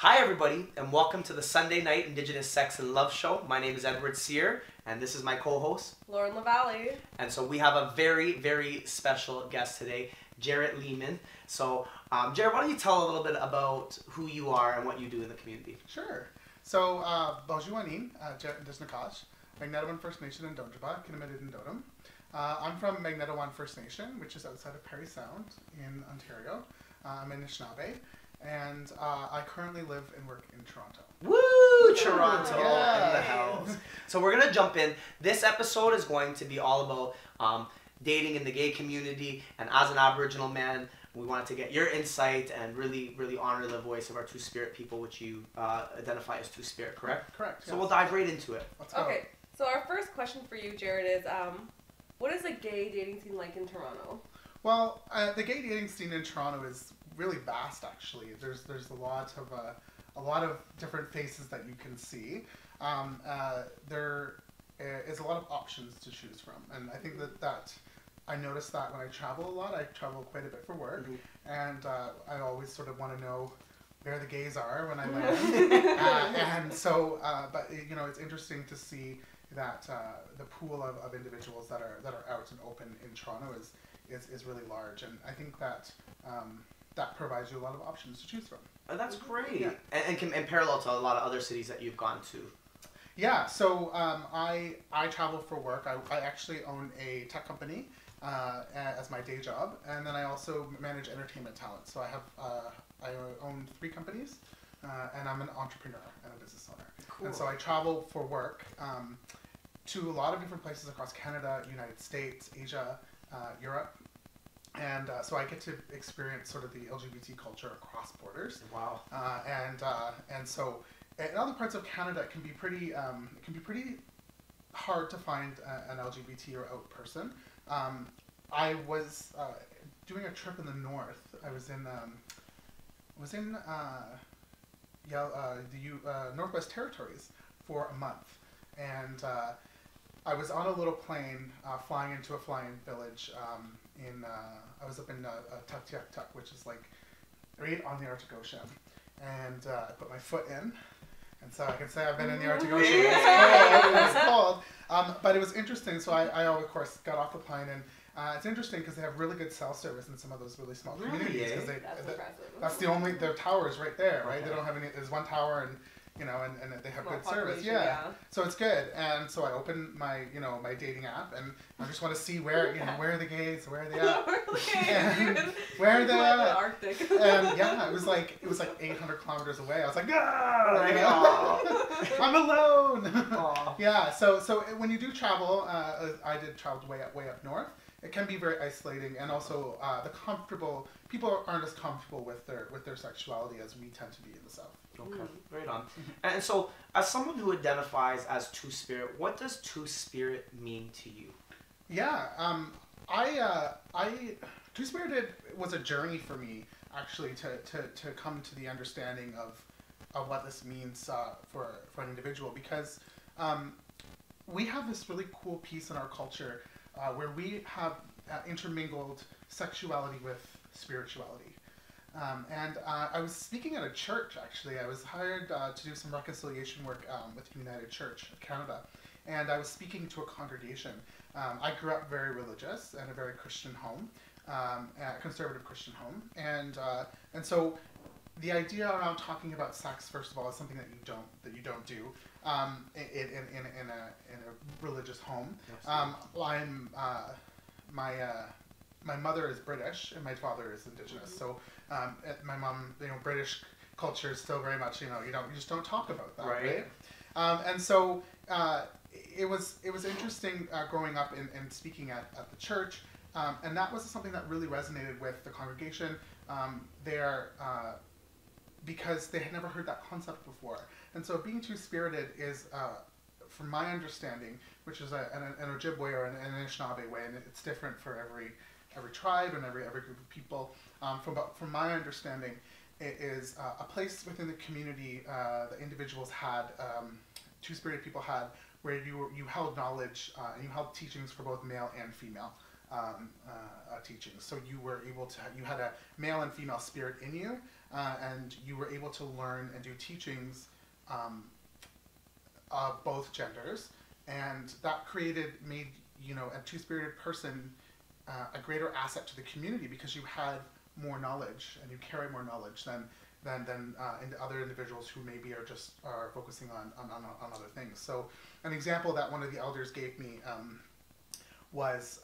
Hi everybody, and welcome to the Sunday Night Indigenous Sex and Love Show. My name is Edward Sear, and this is my co-host, Lauren LaValle. And so we have a very, very special guest today, Jarrett Lehman. So, Jarrett, why don't you tell a little bit about who you are and what you do in the community? Sure. So, Bojuanin, Jarrett Disnakash, Magnetawan First Nation in Donjaba, Kinamadid in Dodom. I'm from Magnetawan First Nation, which is outside of Parry Sound in Ontario. I'm in Anishinaabe. And I currently live and work in Toronto. Woo! Toronto yeah. in the house. So we're going to jump in. This episode is going to be all about dating in the gay community. And as an Aboriginal man, we wanted to get your insight and really, really honor the voice of our Two-Spirit people, which you identify as Two-Spirit, correct? Correct, yes. So we'll dive right into it. Let's go. Okay, so our first question for you, Jared, is what is the gay dating scene like in Toronto? Well, the gay dating scene in Toronto is really vast, actually. There's a lot of different faces that you can see. There is a lot of options to choose from, and I think that I noticed that when I travel a lot. I travel quite a bit for work, and I always sort of want to know where the gays are when I land. And so, but you know, it's interesting to see that the pool of individuals that are out and open in Toronto is really large, and I think that that provides you a lot of options to choose from. Oh, that's great. Yeah. And parallel to a lot of other cities that you've gone to. Yeah, so I travel for work. I actually own a tech company as my day job, and then I also manage entertainment talent. So I own 3 companies, and I'm an entrepreneur and a business owner. Cool. And so I travel for work to a lot of different places across Canada, United States, Asia, Europe. And so I get to experience sort of the LGBT culture across borders. Wow. And so in other parts of Canada, it can be pretty hard to find an LGBT or out person. I was doing a trip in the north. I was in the Northwest Territories for a month, and I was on a little plane flying into a flying village. I was up in Tuktoyaktuk, which is like right on the Arctic Ocean, and I put my foot in, and so I can say I've been in the Arctic Ocean. It's cold, but it was interesting. So I of course got off the plane, and it's interesting because they have really good cell service in some of those really small communities. Really? That's impressive. That's the only their towers right there, right? Okay. They don't have any. There's one tower, and you know, and they have good service. Yeah. So it's good. And so I opened my, my dating app, and I just want to see where, where are the gays, where are they at? Where are they at? The Arctic. And yeah, it was like 800 kilometers away. I was like, I'm alone. Aww. Yeah. So when you do travel, I did travel way up north. It can be very isolating, and also people aren't as comfortable with their sexuality as we tend to be in the South. Okay, right on. And so, as someone who identifies as Two-Spirit, what does Two-Spirit mean to you? Yeah, Two-Spirited was a journey for me, actually, to come to the understanding of what this means for an individual, because we have this really cool piece in our culture where we have intermingled sexuality with spirituality. And I was speaking at a church, actually. I was hired to do some reconciliation work with United Church of Canada. And I was speaking to a congregation. I grew up very religious in a very Christian home, a conservative Christian home. And so the idea around talking about sex, first of all, is something that you don't do in a religious home. My mother is British and my father is indigenous. So my mom, British culture is still very much, you just don't talk about that, right? And so it was interesting growing up and speaking at the church, and that was something that really resonated with the congregation there, because they had never heard that concept before. And so being Two-Spirited is, from my understanding, which is an Ojibwe or an Anishinaabe way, and it's different for every tribe and every group of people. From my understanding, it is a place within the community that individuals had, Two-Spirited people had, where you held knowledge and you held teachings for both male and female. teachings. So you were able to, you had a male and female spirit in you, and you were able to learn and do teachings of both genders, and that made a two-spirited person a greater asset to the community because you had more knowledge and you carry more knowledge than other individuals who maybe are focusing on other things. So an example that one of the elders gave me was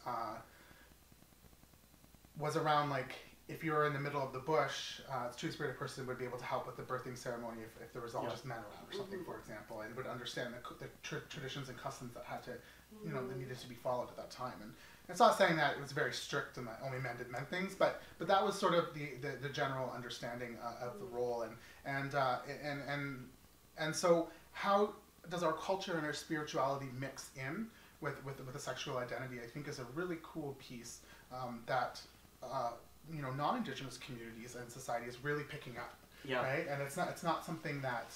around, like, if you're in the middle of the bush, a two-spirited person would be able to help with the birthing ceremony if there was all just men around or something, for example, and would understand the traditions and customs that had to, that needed to be followed at that time. And it's not saying that it was very strict and that only men did men things, but that was sort of the general understanding of the role. And so how does our culture and our spirituality mix in with a sexual identity, I think, is a really cool piece that non-Indigenous communities and society is really picking up, right? And it's not something that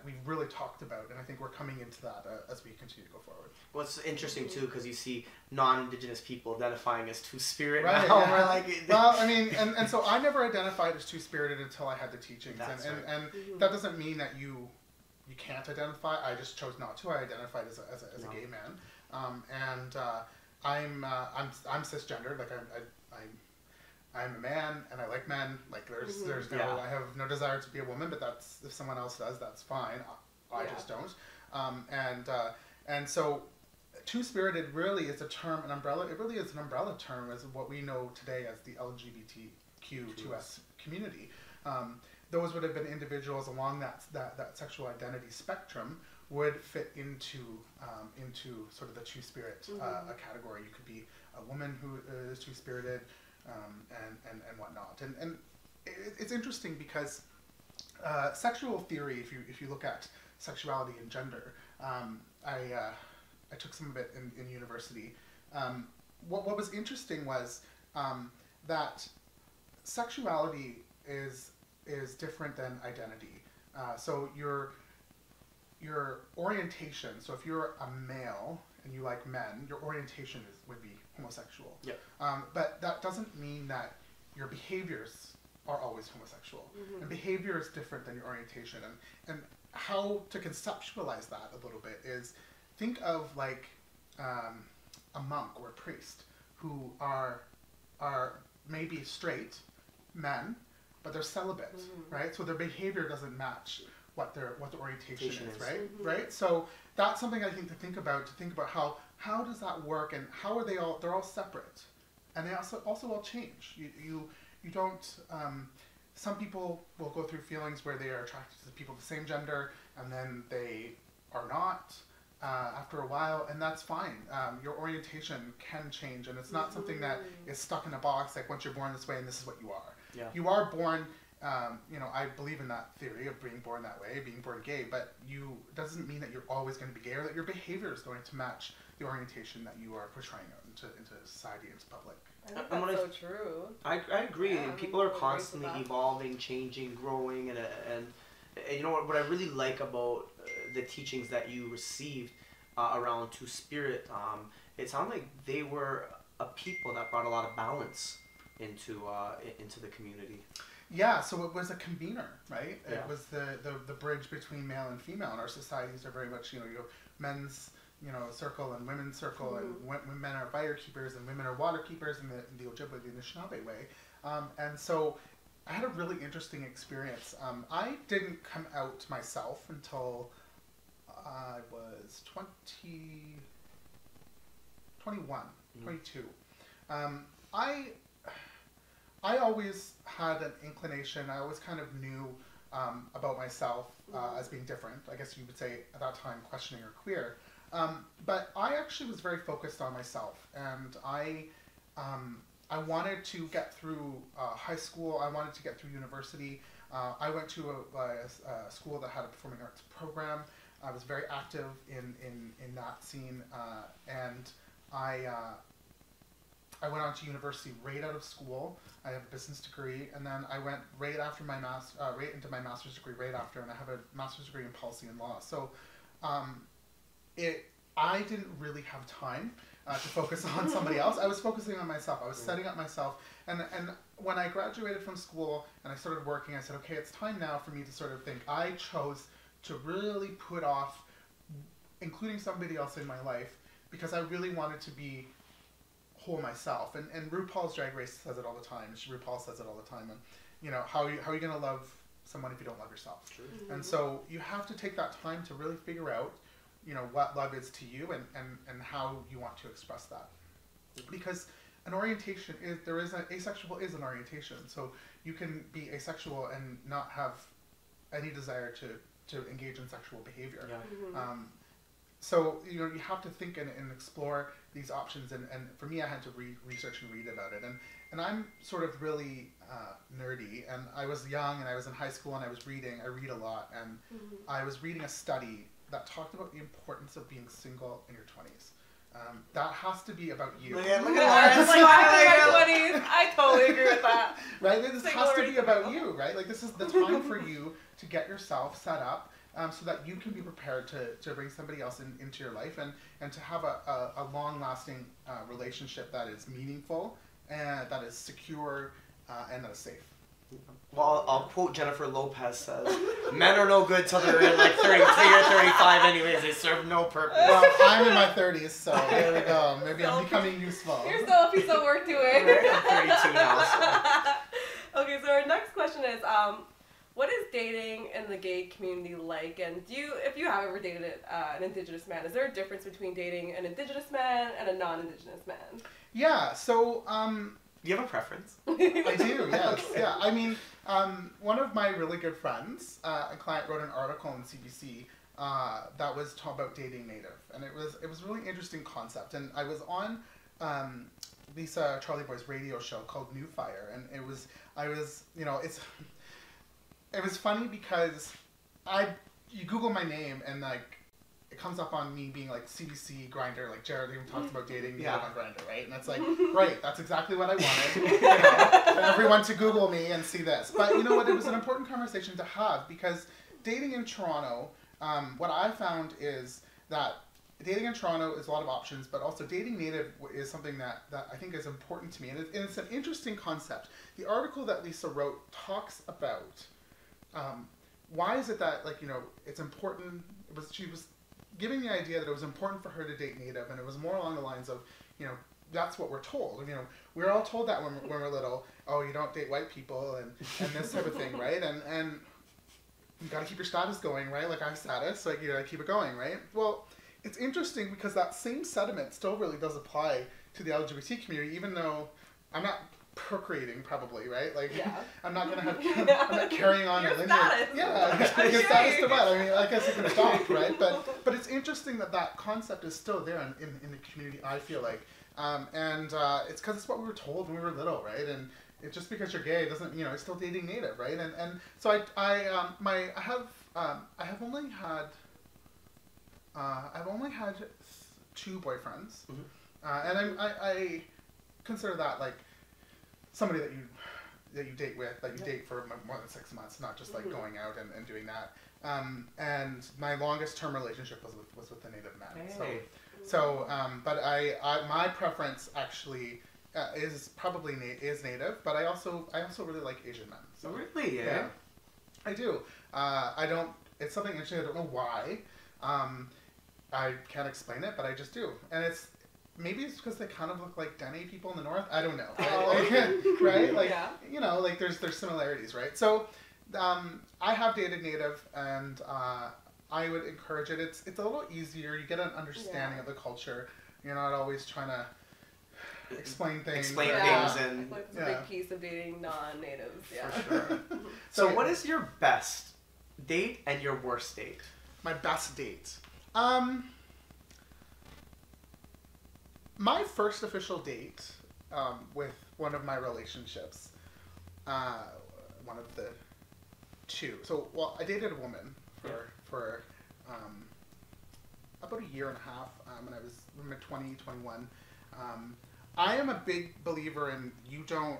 we've really talked about, and I think we're coming into that as we continue to go forward. Well, it's interesting too because you see non-Indigenous people identifying as two-spirit right, now. Yeah. Well, I mean, and so I never identified as two-spirited until I had the teachings, and that doesn't mean that you can't identify. I just chose not to. I identified as a gay man, and I'm cisgendered. Like I'm a man and I like men. Like there's no, I have no desire to be a woman, but that's, if someone else does, that's fine. I just don't. And so two-spirited really is a term, an umbrella. It really is an umbrella term as what we know today as the LGBTQ2S community. Those would have been individuals along that sexual identity spectrum would fit into sort of the two-spirit category. You could be a woman who is two-spirited, and whatnot. And it's interesting because sexual theory, if you look at sexuality and gender, I took some of it in university. What was interesting was that sexuality is different than identity. So your orientation, so if you're a male and you like men, your orientation would be homosexual. Yep. But that doesn't mean that your behaviors are always homosexual. And behavior is different than your orientation. And how to conceptualize that a little bit is think of like a monk or a priest who are maybe straight men, but they're celibate, right? So their behavior doesn't match what the orientation is, right? Right? So that's something I think to think about how does that work, and how are they're all separate, and they also all change. You don't, some people will go through feelings where they are attracted to the people of the same gender, and then they are not after a while, and that's fine. Your orientation can change, and it's not something that is stuck in a box, like once you're born this way and this is what you are. Yeah. You are born, I believe in that theory of being born that way, being born gay, but doesn't mean that you're always going to be gay, or that your behavior is going to match the orientation that you are portraying out into society, into public. I think that's so true. I agree. Yeah, people are constantly evolving, changing, growing, and you know what I really like about the teachings that you received around two-spirit, it sounded like they were a people that brought a lot of balance into the community. Yeah, so it was a convener, right? Yeah. It was the bridge between male and female, and our societies are very much, you have men's, circle and women's circle, and men are fire keepers and women are water keepers in the Ojibwe, the Anishinaabe way. And so I had a really interesting experience. I didn't come out myself until I was 21, 22. I always had an inclination, I always kind of knew about myself as being different. I guess you would say at that time questioning or queer. But I actually was very focused on myself, and I wanted to get through high school, I wanted to get through university. I went to a school that had a performing arts program. I was very active in that scene, and I went on to university right out of school. I have a business degree, and then I went right after my right into my master's degree right after, and I have a master's degree in policy and law. So I didn't really have time to focus on somebody else. I was focusing on myself. I was setting up myself. And when I graduated from school and I started working, I said, okay, it's time now for me to sort of think. I chose to really put off including somebody else in my life because I really wanted to be whole myself. And RuPaul's Drag Race says it all the time. RuPaul says it all the time. And, you know, how are you going to love someone if you don't love yourself? True. And so you have to take that time to really figure out, you know, what love is to you and how you want to express that. Because an orientation asexual is an orientation. So you can be asexual and not have any desire to engage in sexual behavior. Yeah. So, you know, you have to think and explore these options. And for me, I had to research and read about it. And I'm sort of really nerdy. And I was young and I was in high school and I read a lot. And I was reading a study that talked about the importance of being single in your 20s. That has to be about you. Look at Lauren. Like, I'm in my 20s. I totally agree with that. Right? This has to be about you, right? Like, this is the time for you to get yourself set up so that you can be prepared to bring somebody else into your life and to have a long-lasting relationship that is meaningful and that is secure and that is safe. Well, I'll quote Jennifer Lopez says, men are no good till they're in like 33 or 35 anyways. They serve no purpose. Well, I'm in my 30s, so there we go. Maybe I'm becoming useful. You're still a piece of work doing. I'm 32 now, so. Okay, so our next question is, what is dating in the gay community like? And if you have ever dated an indigenous man, is there a difference between dating an indigenous man and a non-indigenous man? Yeah, so... Do you have a preference? I do, yes. Okay. Yeah, I mean, one of my really good friends, a client, wrote an article in CBC that was talking about dating Native, and it was a really interesting concept. And I was on Lisa Charlie Boy's radio show called New Fire, and it was funny because you Google my name and like. It comes up on me being like CBC Grindr, like Jared even talks about dating Native on Grindr, right? And it's like, right, that's exactly what I wanted. You know, everyone to Google me and see this. But you know what? It was an important conversation to have because dating in Toronto, what I found is that dating in Toronto is a lot of options, but also dating Native is something that I think is important to me. And it's an interesting concept. The article that Lisa wrote talks about why is it that, like, you know, it's important. She was giving the idea that it was important for her to date Native, and it was more along the lines of, you know, that's what we're told. You know, we're all told that when we're little. Oh, you don't date white people and this type of thing, right? And you got to keep your status going, right? Like I have status, like you got to keep it going, right? Well, it's interesting because that same sentiment still really does apply to the LGBT community, even though I'm not procreating, probably, right? Like, yeah. I'm not carrying on your a lineage. Status. Yeah, your status to what? I mean, I guess it can adopt, right? But it's interesting that concept is still there in the community, I feel like. It's because it's what we were told when we were little, right? And it's just because you're gay doesn't, you know, it's still dating Native, right? And so I've only had 2 boyfriends, and I consider that like somebody that you date with, that you date for more than 6 months, not just like going out and doing that. And my longest term relationship was with a Native man. Hey. So but my preference actually is probably is Native, but I also really like Asian men. So really, yeah, I do. It's something interesting. I don't know why. I can't explain it, but I just do, and maybe it's because they kind of look like Dene people in the north. I don't know, right? Like, right? Like, yeah. You know, like there's similarities, right? So, I have dated Native, and I would encourage it. It's a little easier. You get an understanding of the culture. You're not always trying to explain things. And I feel like it's a big piece of dating non-natives. Yeah. For sure. So, what is your best date and your worst date? My best date. My first official date with one of my relationships, one of the 2. So, well, I dated a woman for about a year and a half when I was mid 20, 21. I am a big believer in you don't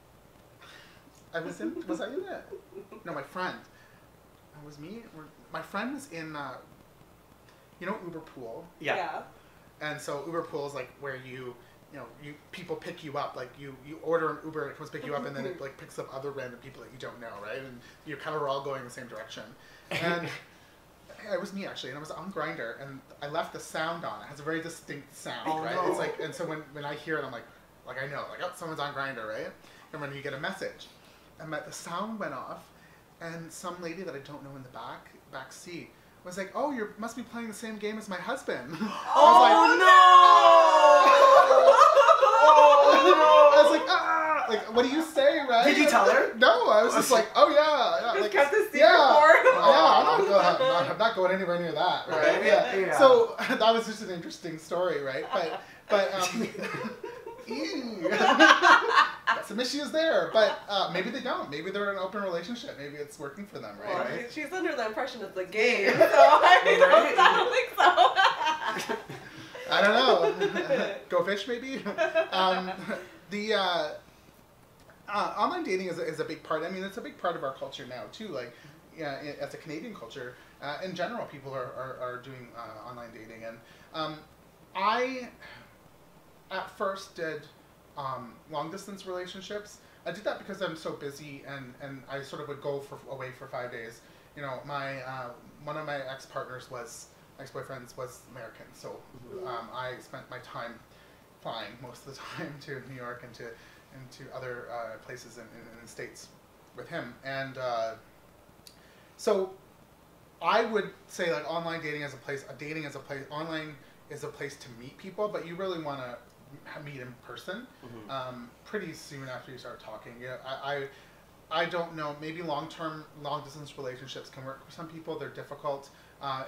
Was I in it? No, my friend. Was me? My friend was in. You know Uber Pool. Yeah. And so Uber Pool is like where people pick you up. Like you order an Uber, it comes pick you up, and then it like picks up other random people that you don't know, right? And you kind of are all going the same direction. And it was me actually, and I was on Grindr, and I left the sound on. It has a very distinct sound, right? No. It's like, and so when I hear it, I'm like I know, like, oh, someone's on Grindr, right? And when you get a message, and the sound went off, and some lady that I don't know in the back seat was like, "Oh, you must be playing the same game as my husband." Oh no! I was like, ah! Like, what do you say, right? Did you tell her? No, I was just like, oh yeah, Just like, kept the secret I'm not going anywhere near that, right? Yeah. So that was just an interesting story, right? But ew. Got some issues there, but maybe they don't. Maybe they're in an open relationship. Maybe it's working for them, right? Well, right? she's under the impression it's a game, so I don't think so. I don't know. Go fish, maybe. The online dating is a big part. I mean, it's a big part of our culture now too. Like, as a Canadian culture, in general, people are doing online dating, and I at first did long distance relationships. I did that because I'm so busy, and I sort of would go away for 5 days. You know, my one of my ex-boyfriends was American, so I spent my time flying most of the time to New York and to other places in the States with him, and so I would say like online dating as a place, online is a place to meet people, but you really want to meet in person pretty soon after you start talking. Yeah, I don't know. Maybe long distance relationships can work for some people. They're difficult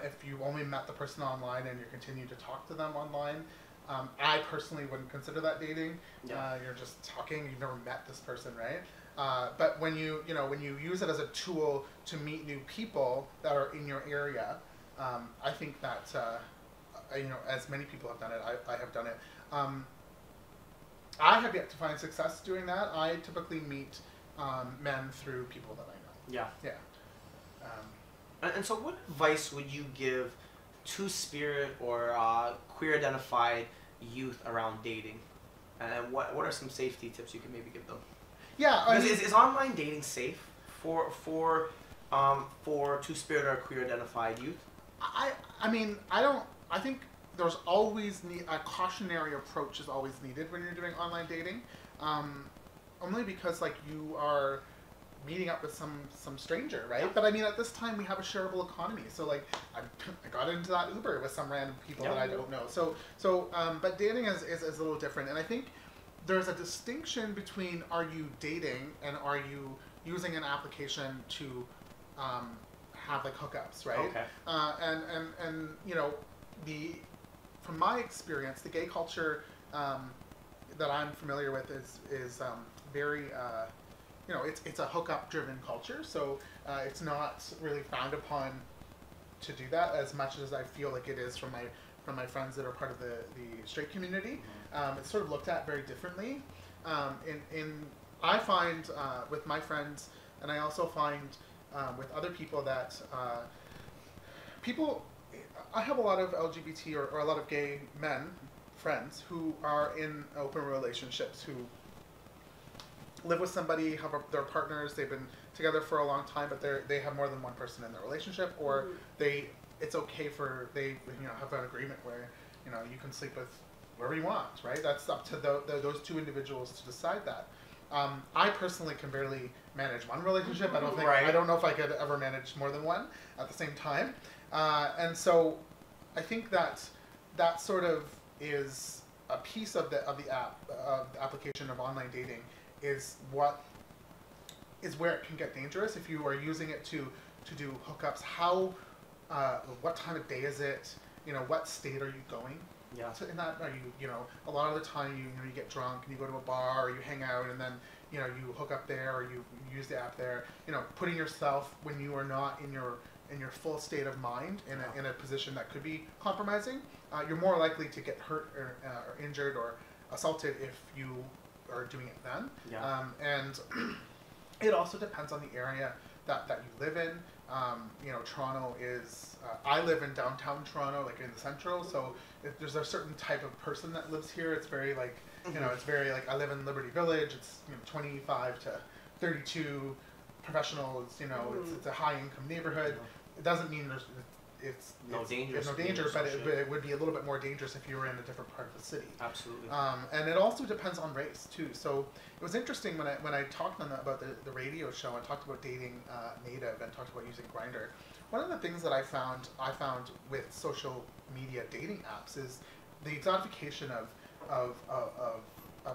if you only met the person online and you continue to talk to them online. I personally wouldn't consider that dating. Yeah. You're just talking. You've never met this person, right? But when you use it as a tool to meet new people that are in your area, I think that as many people have done it, I have done it. I have yet to find success doing that. I typically meet men through people that I know. Yeah. Yeah. And so what advice would you give to spirit or queer identified youth around dating? And what are some safety tips you can maybe give them? Yeah. I mean, is online dating safe for two spirit or queer identified youth? I mean, I think there's always a cautionary approach is always needed when you're doing online dating, only because like you are meeting up with some stranger, right? But I mean, at this time we have a shareable economy, so like I got into that Uber with some random people that I don't know. So but dating is a little different, and I think there's a distinction between are you dating and are you using an application to have like hookups, right? Okay. And you know, from my experience, the gay culture that I'm familiar with is very it's a hookup driven culture, so it's not really frowned upon to do that as much as I feel like it is from my friends that are part of the straight community. It's sort of looked at very differently. I find with my friends, and I also find with other people that I have a lot of LGBT or a lot of gay men friends who are in open relationships, who live with somebody, have their partners, they've been together for a long time, but they have more than one person in their relationship, or it's okay they have an agreement where you can sleep with whoever you want, right? That's up to those two individuals to decide that. I personally can barely manage one relationship. I don't know if I could ever manage more than one at the same time. And so I think that sort of is a piece of the application of online dating is where it can get dangerous if you are using it to do hookups. What time of day is it? What state are you going? Yeah. So in that, are you a lot of the time you get drunk and you go to a bar or you hang out and then you hook up there or you use the app there. Putting yourself when you are not in your full state of mind in a position that could be compromising, you're more likely to get hurt or injured or assaulted if you are doing it then. Yeah. And It also depends on the area that you live in. You know, Toronto is, I live in downtown Toronto, like in the central, so if there's a certain type of person that lives here, it's very like, you know, it's very like, I live in Liberty Village, it's, you know, 25 to 32 professionals, you know, it's a high income neighborhood. It doesn't mean there's no danger, but it would be a little bit more dangerous if you were in a different part of the city. Absolutely. And it also depends on race too. So it was interesting when I talked about the radio show and talked about dating Native and talked about using Grindr. One of the things that I found with social media dating apps is the exotification of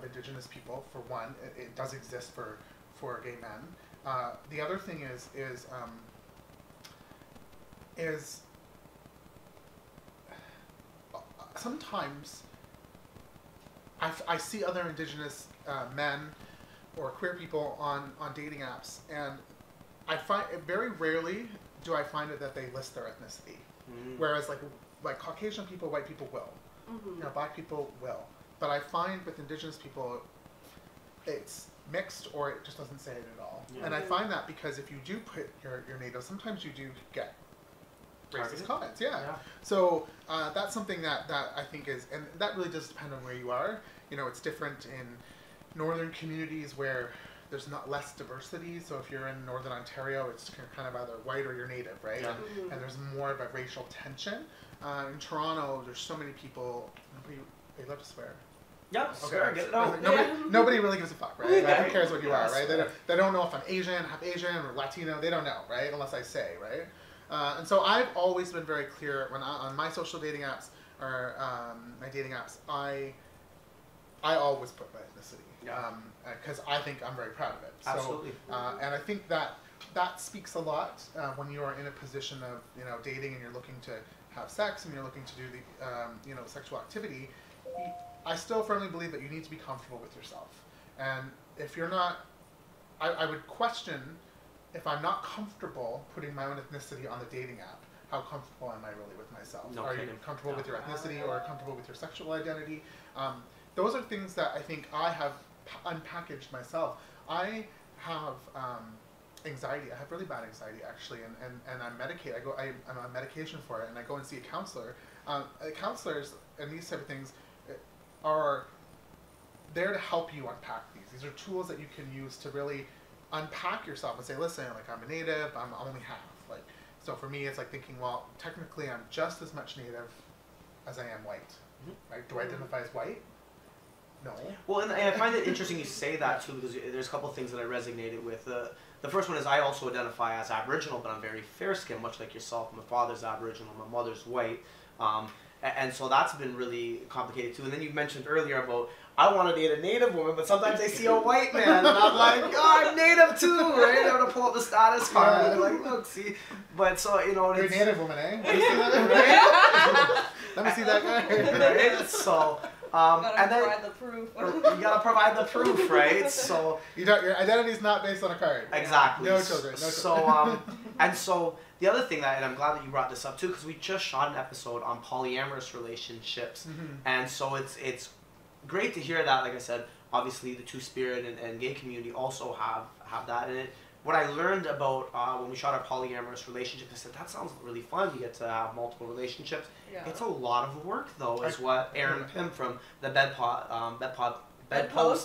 Indigenous people. For one, it does exist for gay men. The other thing is sometimes I see other Indigenous men or queer people on dating apps, and I find very rarely do I find it that they list their ethnicity, whereas like Caucasian people, white people will, you know, black people will, but I find with Indigenous people, it's mixed or it just doesn't say it at all, and I find that because if you do put your native, sometimes you do get racist comments, So that's something that I think is, and that really does depend on where you are. You know, it's different in northern communities where there's not less diversity. So if you're in northern Ontario, it's kind of either white or you're native, right? And there's more of a racial tension. In Toronto, there's so many people. They love to swear. Yeah, swear, get it out. Nobody really gives a fuck, right? Like, who cares what you are, right? They don't know if I'm Asian, half Asian, or Latino. They don't know, right? Unless I say, right? And so I've always been very clear on my social dating apps or my dating apps, I always put my ethnicity because I think I'm very proud of it. Absolutely. So, and I think that speaks a lot when you are in a position of, you know, dating and you're looking to have sex and you're looking to do the you know, sexual activity. I still firmly believe that you need to be comfortable with yourself, and if you're not, I would question. If I'm not comfortable putting my own ethnicity on the dating app, how comfortable am I really with myself? Are you comfortable with your ethnicity or comfortable with your sexual identity? Those are things that I think I have unpackaged myself. I have anxiety. I have really bad anxiety actually, and I'm medicated. I'm on medication for it, and I go and see a counselor. Counselors and these type of things are there to help you unpack these. These are tools that you can use to really unpack yourself and say, listen, like, I'm a native, I'm only half. Like, so for me, it's like thinking, well, technically I'm just as much native as I am white. Right? Do I identify as white? No. Well, and I find it interesting you say that too, because there's a couple of things that I resonated with. The first one is I also identify as Aboriginal, but I'm very fair-skinned, much like yourself. My father's Aboriginal, my mother's white. And so that's been really complicated too. And then you mentioned earlier about, I want to date a native woman, but sometimes they see a white man, and I'm like, oh, I'm native too, right? I'm going to pull up the status card, and they're like, look, see. But so, you know. You're a native woman, eh? Let me see that. Let me see that guy. Right? So, and then provide the proof. You gotta provide the proof, right? So your identity is not based on a card. Exactly. No children. So and so the other thing and I'm glad that you brought this up too, because we just shot an episode on polyamorous relationships, and so it's great to hear that. Like I said, obviously the Two-Spirit and gay community also have that in it. What I learned about when we shot our polyamorous relationship, I said, that sounds really fun. You get to have multiple relationships. Yeah. It's a lot of work, though, is what Erin Pym from the Bedpost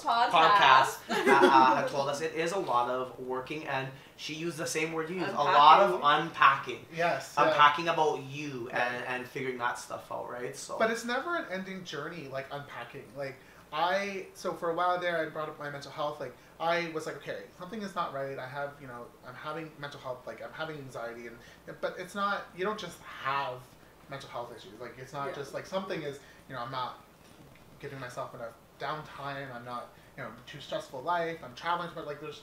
podcast had told us. It is a lot of working, and she used the same word you used, a lot of unpacking. Yes. Unpacking about you and figuring that stuff out, right? So. But it's never an ending journey, like unpacking. Like, so for a while there, I brought up my mental health. Like, I was like, okay, something is not right. I have, I'm having mental health, like I'm having anxiety, but it's not, you don't just have mental health issues. Like, it's not just like something is, I'm not giving myself enough downtime. I'm not, too stressful life. I'm traveling, but like there's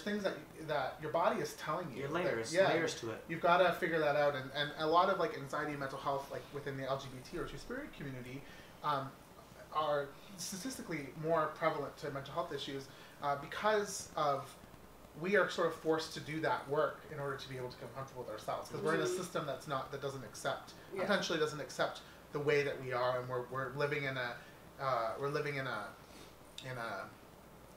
things that your body is telling you. Your layers, layers to it. You've got to figure that out, and a lot of like anxiety and mental health, like within the LGBT or Two-Spirit community, are statistically more prevalent to mental health issues because of we are sort of forced to do that work in order to be able to become comfortable with ourselves, because we're in a system that doesn't accept potentially doesn't accept the way that we are, and we're living in a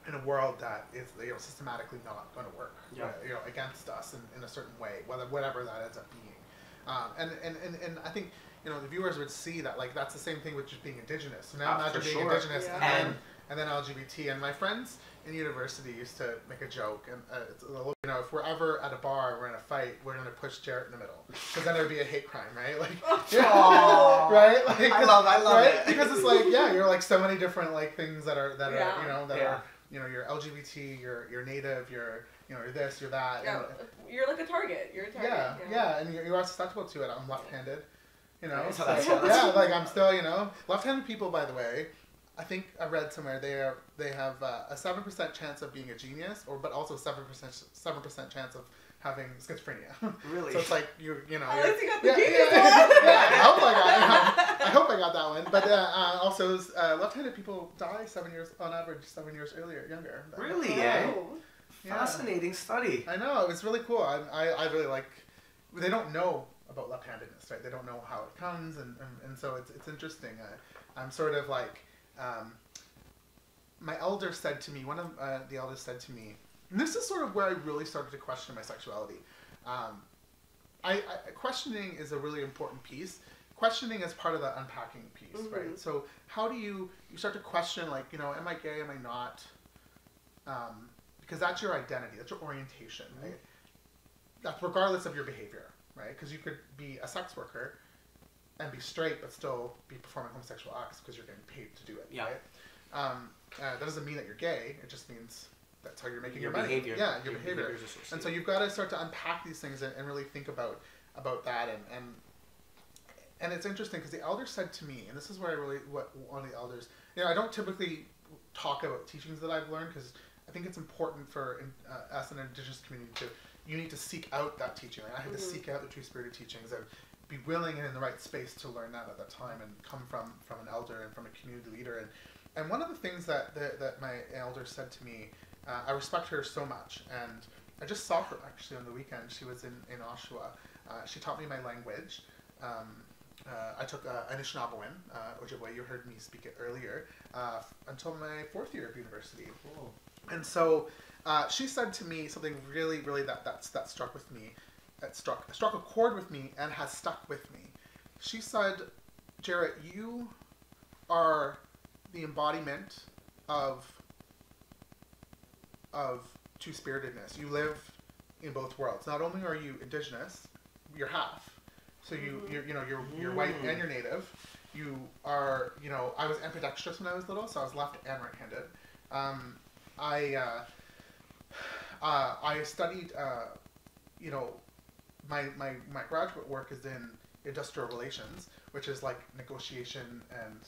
in a world that is, you know, systematically not going to work, Yeah. you know, against us in a certain way, whatever that ends up being. And I think, you know, the viewers would see that, like, that's the same thing with just being indigenous. So now imagine being indigenous Yeah. and then LGBT. And my friends in university used to make a joke, and it's a little, you know, if we're ever at a bar, we're in a fight, we're gonna push Jarrett in the middle, because then there'd be a hate crime, right? Like, Aww. right? Like, I love right? it. Because it's like, yeah, you're like so many different like things that are Yeah. you know that Yeah. are, you know, you're LGBT, you're native, you're, you know, you're this, you're that. Yeah, you're like a target. You're a target. Yeah, and you are susceptible to it. I'm left-handed, you know. Right, so So, that's- yeah, like I'm still, you know, left-handed people. By the way, I think I read somewhere they have a 7% chance of being a genius, but also 7% chance of having schizophrenia. Really? So it's like you know. At least you got the yeah, genius yeah, one. yeah, I hope I got that one. But also, left-handed people die 7 years on average, 7 years younger. Really? Yeah. Oh. Yeah. Fascinating study. I know, it's really cool. I really like. They don't know about left-handedness, right? They don't know how it comes, and so it's interesting. I'm sort of like, my elder said to me. One of the elders said to me, and this is sort of where I really started to question my sexuality. Questioning is a really important piece. Questioning is part of the unpacking piece, Mm-hmm. right? So how do you start to question, like, you know, am I gay? Am I not? Because that's your identity. That's your orientation, right? That's regardless of your behavior, right? Because you could be a sex worker and be straight but still be performing homosexual acts because you're getting paid to do it, Yeah. right? That doesn't mean that you're gay. It just means that's how you're making your money. behavior. Yeah, your behavior. behavior's associated. And so you've got to start to unpack these things and really think about that. And it's interesting because the elder said to me, and this is where what one of the elders, you know, I don't typically talk about teachings that I've learned because I think it's important for us in an Indigenous community you need to seek out that teaching. Like I had to seek out the Two-Spirited teachings and be willing and in the right space to learn that at that time and come from an elder and from a community leader. And one of the things that my elder said to me, I respect her so much, and I just saw her actually on the weekend. She was in Oshawa. She taught me my language. I took Anishinaabewin, Ojibwe, you heard me speak it earlier, until my 4th year of university. Cool. And so she said to me something really, really that struck with me, that struck a chord with me and has stuck with me. She said, Jarrett, you are the embodiment of two-spiritedness. You live in both worlds. Not only are you Indigenous, you're half. So you're white and you're native. You are, you know, I was ambidextrous when I was little, so I was left and right-handed. I studied, you know, my graduate work is in industrial relations, which is like negotiation and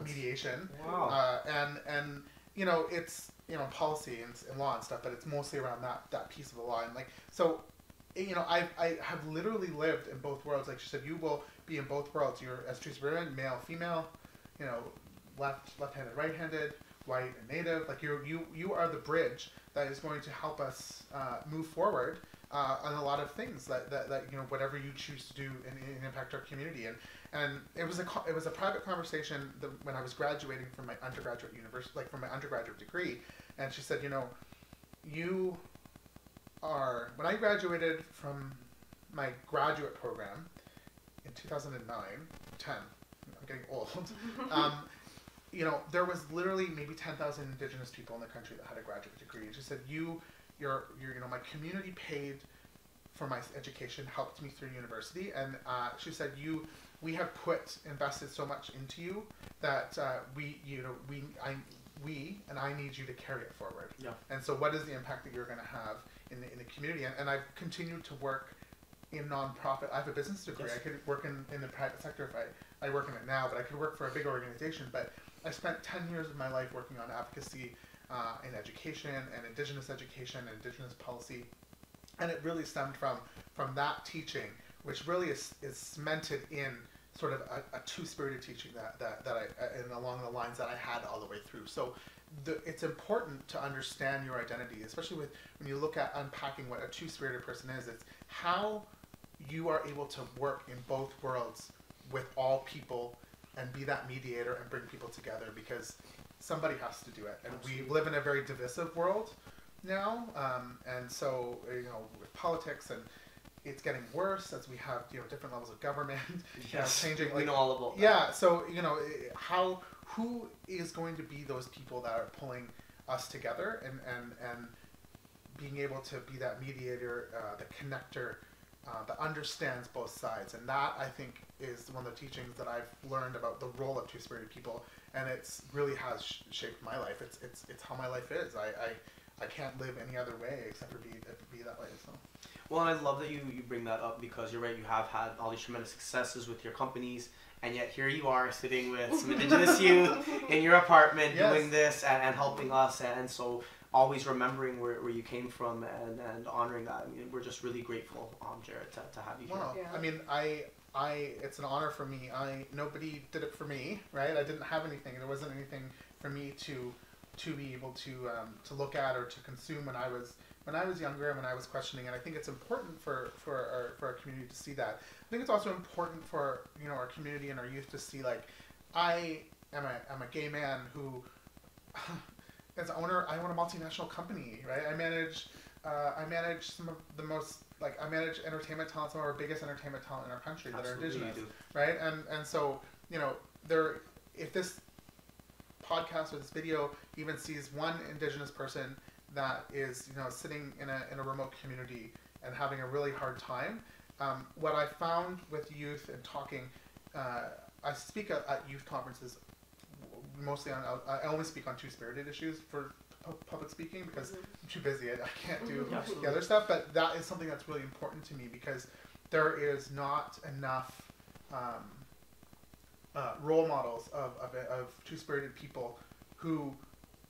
mediation. Wow. And you know, it's, you know, policy and law and stuff, but it's mostly around that piece of the law. And like, so, you know, I have literally lived in both worlds. Like she said, you will be in both worlds. You're as two-spirited, male, female, you know, left-handed, right-handed, white and native. Like you are the bridge that is going to help us move forward on a lot of things that you know, whatever you choose to do and impact our community. And it was a private conversation when I was graduating from my undergraduate university, like from my undergraduate degree. And she said, you know, you are, when I graduated from my graduate program in 2009, 10, I'm getting old, you know, there was literally maybe 10,000 Indigenous people in the country that had a graduate degree. And she said, you're, you know, my community paid for my education, helped me through university. And she said, we have invested so much into you that we need you to carry it forward. Yeah. And so what is the impact that you're going to have in the community? And I've continued to work in nonprofit. I have a business degree. Yes. I could work in the private sector if I work in it now, but I could work for a big organization. But I spent 10 years of my life working on advocacy in education and Indigenous education and Indigenous policy. And it really stemmed from that teaching, which really is cemented in sort of a two-spirited teaching that I and along the lines that I had all the way through. So it's important to understand your identity, especially when you look at unpacking what a two-spirited person is. It's how you are able to work in both worlds with all people and be that mediator and bring people together, because somebody has to do it, and Absolutely. we live in a very divisive world now, and so with politics, and it's getting worse as we have different levels of government changing. We know all about that. Yeah, so who is going to be those people that are pulling us together and being able to be that mediator, the connector, that understands both sides. And that, I think, is one of the teachings that I've learned about the role of two-spirited people, and it's really has shaped my life. It's how my life is. I can't live any other way except for be that way. So. Well, and I love that you bring that up, because you're right, you have had all these tremendous successes with your companies, and yet here you are sitting with some Indigenous youth in your apartment, Yes. doing this and helping us, and so always remembering where you came from and honoring that. I mean, we're just really grateful, Jared, to have you here. Wow. Yeah. I mean, it's an honor for me. Nobody did it for me, right? I didn't have anything. There wasn't anything for me to be able to look at or to consume when I was younger and when I was questioning. And I think it's important for our community to see that. I think it's also important for our community and our youth to see, like, I am a gay man who as owner, I own a multinational company, right? I manage some of the most, like, I manage entertainment talent, some of our biggest entertainment talent in our country. Absolutely, that are you Indigenous, do. right? And so if this podcast or this video even sees one Indigenous person that is sitting in a remote community and having a really hard time, what I found with youth and talking, I speak at youth conferences mostly on, I only speak on two-spirited issues for public speaking because I'm too busy. I can't do the other stuff, but that is something that's really important to me because there is not enough role models of two-spirited people who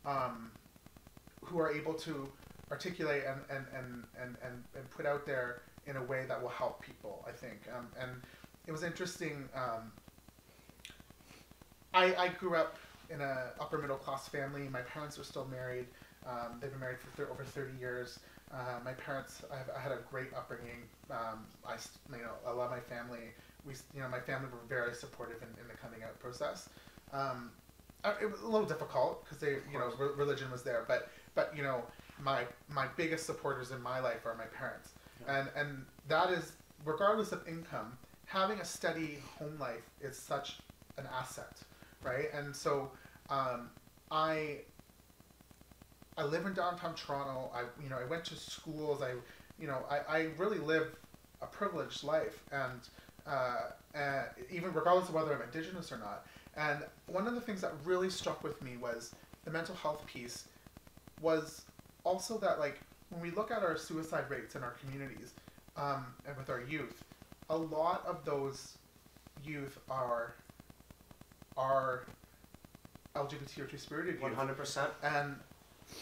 are able to articulate and put out there in a way that will help people, I think. And it was interesting. I grew up in an upper middle class family. My parents are still married. They've been married for over 30 years. My parents, I had a great upbringing. I love my family. My family were very supportive in the coming out process. It was a little difficult because religion was there, but my biggest supporters in my life are my parents, and that is regardless of income. Having a steady home life is such an asset, right? And so I live in downtown Toronto. I went to schools. I really live a privileged life, and even regardless of whether I'm Indigenous or not. And one of the things that really struck with me was the mental health piece. Was also that, like, when we look at our suicide rates in our communities and with our youth, a lot of those youth are LGBT or two-spirited youth. 100%. And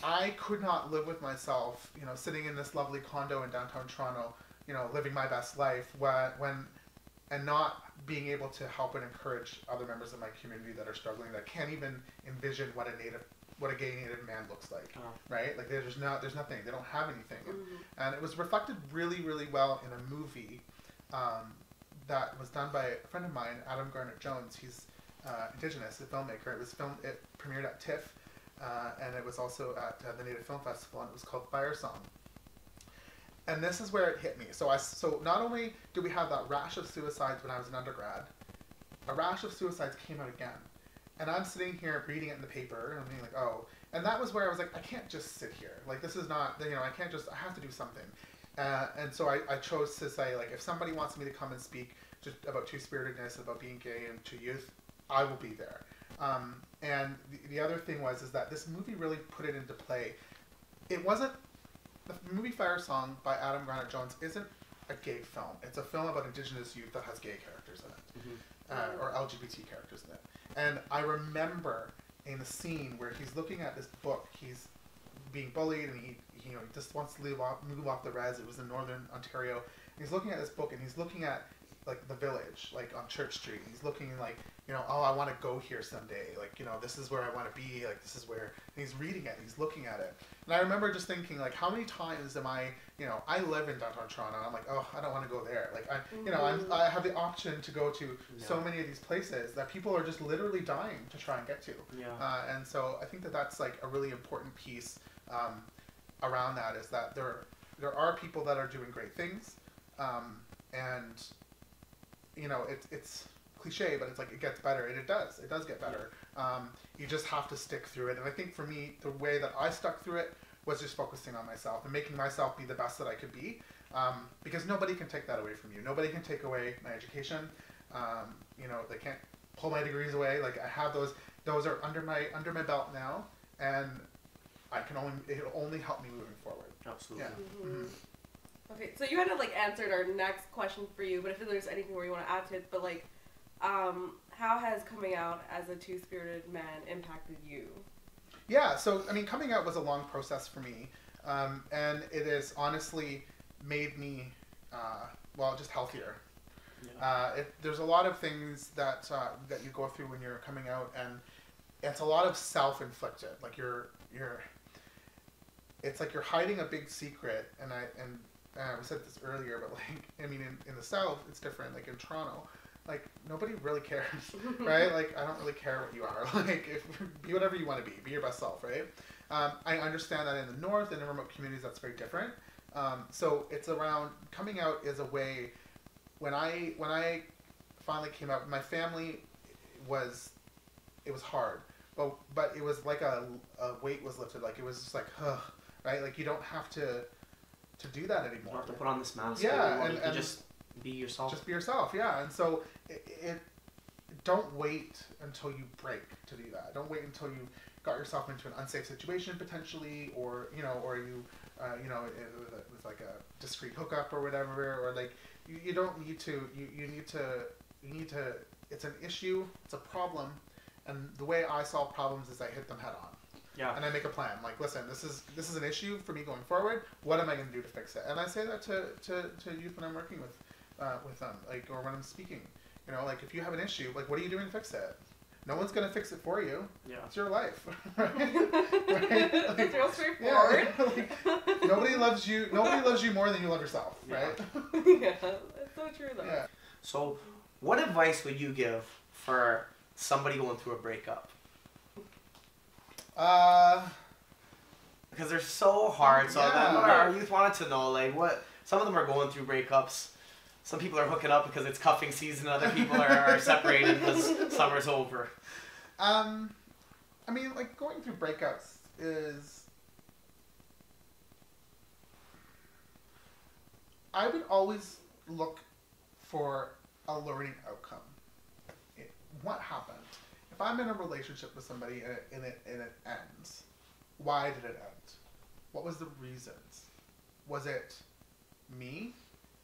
I could not live with myself, sitting in this lovely condo in downtown Toronto, living my best life and not being able to help and encourage other members of my community that are struggling, that can't even envision what a gay Native man looks like, right? Like there's nothing, they don't have anything. And it was reflected really, really well in a movie that was done by a friend of mine, Adam Garnett-Jones. He's Indigenous, a filmmaker. It premiered at TIFF, and it was also at the Native Film Festival, and it was called Fire Song. And this is where it hit me. So not only did we have that rash of suicides when I was an undergrad, a rash of suicides came out again. And I'm sitting here reading it in the paper, and I'm being like, oh. And that was where I was like, I can't just sit here. Like, this is not, I have to do something. And so I chose to say, like, if somebody wants me to come and speak just about two-spiritedness, about being gay and to youth, I will be there. And the other thing is that this movie really put it into play. It wasn't, the movie Fire Song by Adam Garnett-Jones isn't a gay film. It's a film about Indigenous youth that has gay characters in it, or LGBT characters in it. And I remember in the scene where he's looking at this book, he's being bullied, and he just wants to move off the res. It was in Northern Ontario. He's looking at this book, and he's looking at like the village, like on Church Street. He's looking like, oh, I want to go here someday. Like, this is where I want to be. Like, this is where. And he's reading it. He's looking at it. And I remember just thinking, like, how many times am I, I live in downtown Toronto. And I'm like, oh, I don't want to go there. Like, I have the option to go to so many of these places that people are just literally dying to try and get to. Yeah. And so I think that that's like a really important piece around that, is that there are people that are doing great things, and it's cliche, but it's like it gets better, and it does get better. You just have to stick through it. And I think for me, the way that I stuck through it was just focusing on myself and making myself be the best that I could be, because nobody can take that away from you. Nobody can take away my education. They can't pull my degrees away. Like, I have those are under my belt now, and it'll only help me moving forward. Absolutely. Yeah. Mm-hmm. Okay, so you had to answered our next question for you, but if there's anything more you want to add to it, but how has coming out as a two-spirited man impacted you? Yeah, so coming out was a long process for me, and it has honestly made me just healthier. Yeah. There's a lot of things that you go through when you're coming out, and it's a lot of self-inflicted. Like it's like you're hiding a big secret, and we said this earlier, but in the South it's different. Like in Toronto, like nobody really cares, right? Like, I don't really care what you are. Like, be whatever you want to be your best self, right? I understand that in the North and in remote communities that's very different. So it's around coming out is a way. When I finally came out, my family it was hard, but it was like a weight was lifted. Like, it was just like, right? Like, you don't have to do that anymore. You don't have to put on this mask. Yeah, and just be yourself. Just be yourself, yeah. And so don't wait until you break to do that. Don't wait until you got yourself into an unsafe situation potentially, or you with like a discreet hookup or whatever, or like you don't need to. You need to. It's an issue. It's a problem, and the way I solve problems is I hit them head on. Yeah. And I make a plan. Like, listen, this is an issue for me going forward. What am I going to do to fix it? And I say that to youth when I'm working with them, like, or when I'm speaking. Like, if you have an issue, like, what are you doing to fix it? No one's going to fix it for you. Yeah. It's your life. Right? Like, it's real straightforward. Yeah, like, nobody loves you more than you love yourself, right? Yeah, that's so true, though. Yeah. So, what advice would you give for somebody going through a breakup? Because they're so hard. So our youth wanted to know, like, what some of them are going through breakups. Some people are hooking up because it's cuffing season. Other people are separated because summer's over. Like, going through breakups is. I would always look for a learning outcome. What happened? If I'm in a relationship with somebody and it ends, why did it end? What was the reasons? Was it me?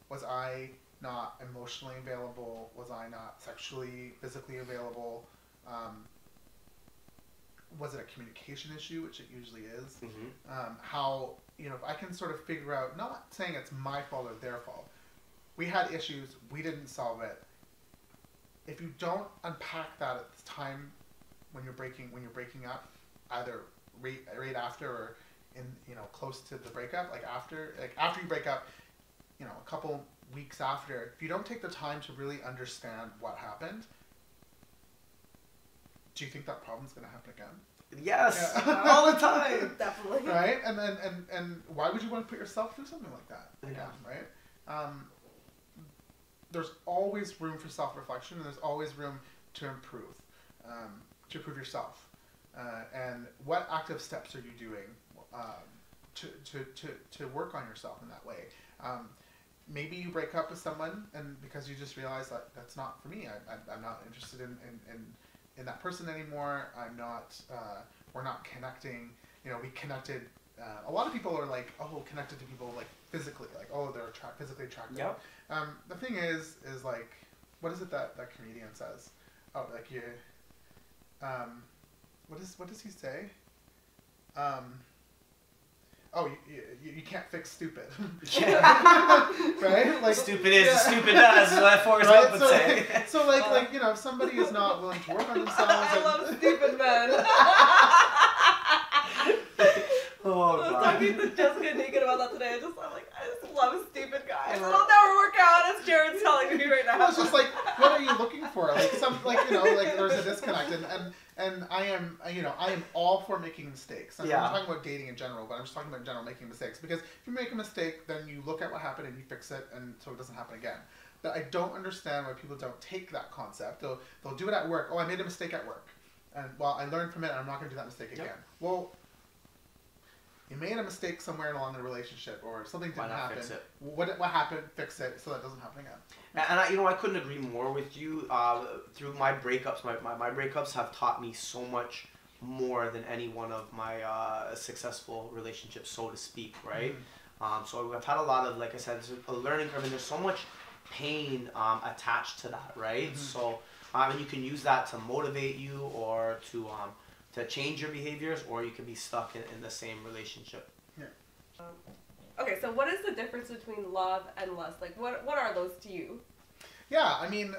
Was I not emotionally available? Was I not sexually, physically available? Was it a communication issue, which it usually is? Mm-hmm. How, if I can sort of figure out, not saying it's my fault or their fault. We had issues, we didn't solve it. If you don't unpack that at the time when you're breaking up, either right after or in close to the breakup, like after you break up, a couple weeks after, if you don't take the time to really understand what happened, do you think that problem's going to happen again? Yes, all the time. Definitely. Right, and why would you want to put yourself through something like that again? Right. There's always room for self-reflection, and there's always room to improve yourself. And what active steps are you doing to work on yourself in that way? Maybe you break up with someone, and because you just realize that that's not for me. I'm not interested in that person anymore. I'm not. We're not connecting. We connected. A lot of people are like, connected to people like physically, like, they're physically attractive. Yep. The thing is like, what is it that comedian says? Like you. What does he say? oh, you can't fix stupid. Yeah. Right? Like, stupid is, stupid does, is what Forrest right? Gump would say. So like, you know, if somebody is not willing to work on themselves. I love stupid men. Oh, I was God. talking to Jessica and Negan about that today. I just love stupid guys. It'll never work out, as Jared's telling me right now. Well, it's just like, what are you looking for? Like you know, like there's a disconnect, and I am all for making mistakes. I'm not talking about dating in general, but I'm just talking about in general making mistakes. Because if you make a mistake, then you look at what happened and you fix it, and so it doesn't happen again. But I don't understand why people don't take that concept. They'll do it at work. Oh, I made a mistake at work, and well, I learned from it, and I'm not going to do that mistake again. Well, you made a mistake somewhere along the relationship, or something didn't happen. Fix it? What happened? Fix it so that doesn't happen again. And I couldn't agree more with you. Through my breakups, my breakups have taught me so much more than any one of my successful relationships, so to speak, right? Mm-hmm. So I've had a lot of, like I said, it's a learning curve, and there's so much pain attached to that, right? Mm-hmm. So and you can use that to motivate you, or to change your behaviors, or you can be stuck in the same relationship. Yeah. Okay, so what is the difference between love and lust? Like, what are those to you? Yeah, I mean,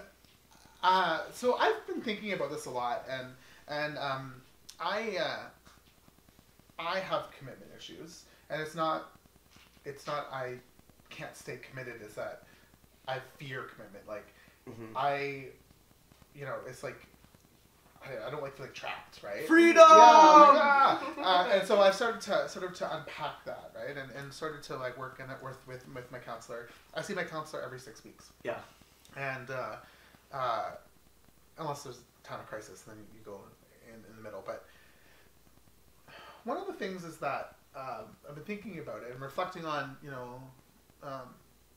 so I've been thinking about this a lot, and I have commitment issues, and it's not I can't stay committed. It's that I fear commitment. Like, it's like, I don't like to feel trapped, right? Freedom! Yeah, and so I've started to unpack that, right? And started to like work in it with my counselor. I see my counselor every 6 weeks. Yeah. And unless there's a ton of crisis, then you go in the middle. But one of the things is that I've been thinking about it and reflecting on,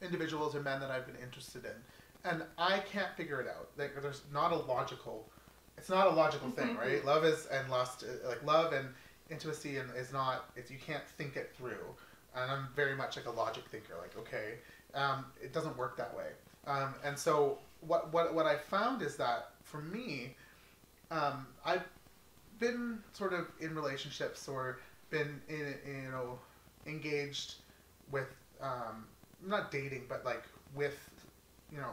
individuals or men that I've been interested in, and I can't figure it out. Like, there's not a logical. It's not a logical thing, right? Love and lust, like love and intimacy, and is not. You can't think it through. And I'm very much like a logic thinker. Like, okay, it doesn't work that way. And so what I found is that for me, I've been sort of in relationships or been engaged with not dating, but like with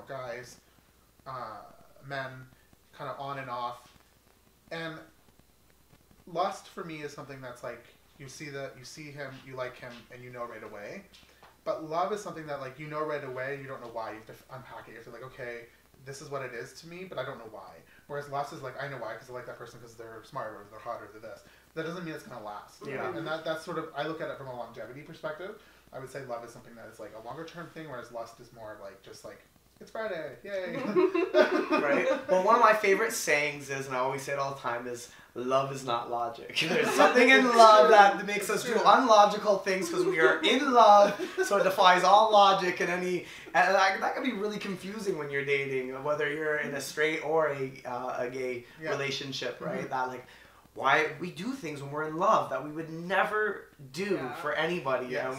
guys, men, kind of on and off. And lust for me is something that's like you see him, you like him, and you know right away. But love is something that like you know right away, and you don't know why. You have to unpack it. You have to like, okay, this is what it is to me, but I don't know why. Whereas lust is like, I know why, because I like that person because they're smart or they're hot or they're this. That doesn't mean it's gonna last. Yeah. Right? And that's sort of, I look at it from a longevity perspective. I would say love is something that is like a longer term thing, whereas lust is more of like just like, it's Friday, yay. Right? Well, one of my favorite sayings is, and I always say it all the time, is love is not logic. There's something in love that makes us do unlogical things because we are in love, so it defies all logic and that can be really confusing when you're dating, whether you're in a straight or a gay relationship, right? Mm-hmm. That like, why we do things when we're in love that we would never do for anybody, and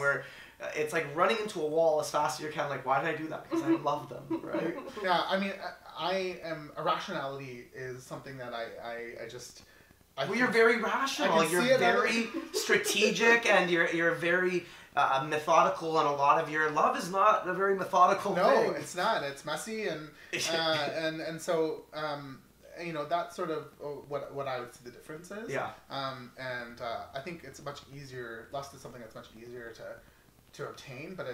it's like running into a wall as fast as you can. Like, why did I do that? Because I love them, right? Yeah, I mean, irrationality is something that I just. Well, you're very rational. You're very strategic, and you're very methodical. And a lot of your love is not a very methodical thing. No, it's not. It's messy, and so. That's sort of what I would say the difference is. Yeah. And I think it's much easier. Lust is something that's much easier to obtain, but